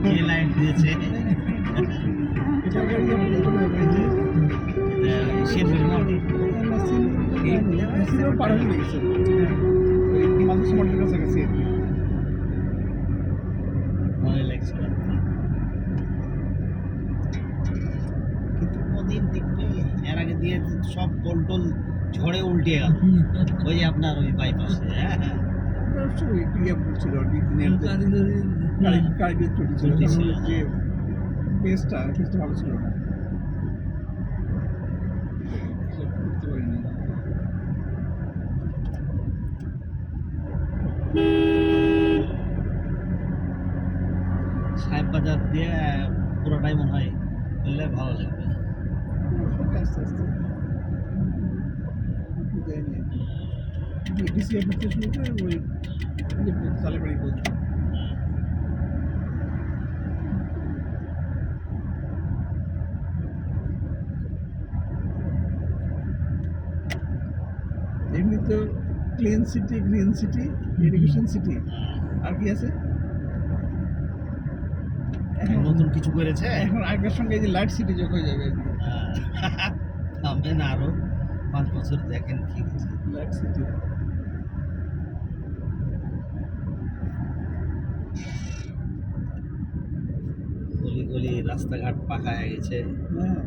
কে light দিয়েছে এটা গাড়ি আমাদের চলে যাবে এই যে শেরপুর মোড় নাসিরও পার হয়ে গেছে ওই মানুষ মোটরের কাছাকাছি আর কি। ভালো লাগছে কিন্তু কদিন টিকবে এর আগে দিয়ে সব পোল টোল ঝড়ে উল্টে গেল ওই যে আপনার ওই বাইপাসে অবশ্য ওই ক্রিয়া করছিল আর কি দিনের কারিগর ত্রুটি ছিল ত্রুটি ছিল। কারণ যে বেসটা ভালো ছিল না সব করতে পারিনি সাহেব বাজার দিয়ে পুরোটাই মনে হয় করলে ভালো লাগবে আস্তে আস্তে দেয়নি ডিসি অফিসে শুরু করে ওই যে তালেবাড়ি পৌঁছবে এমনি তো clean city green city education city আর কি আছে এখন নতুন কিছু করেছে এখন আগের সঙ্গে এই যে লাইট সিটি যোগ হয়ে যাবে আর কি থামবেন আরো 5 বছর দেখেন কি হচ্ছে লাইট সিটি গলি গলি রাস্তাঘাট পাকা হয়ে গেছে হ্যাঁ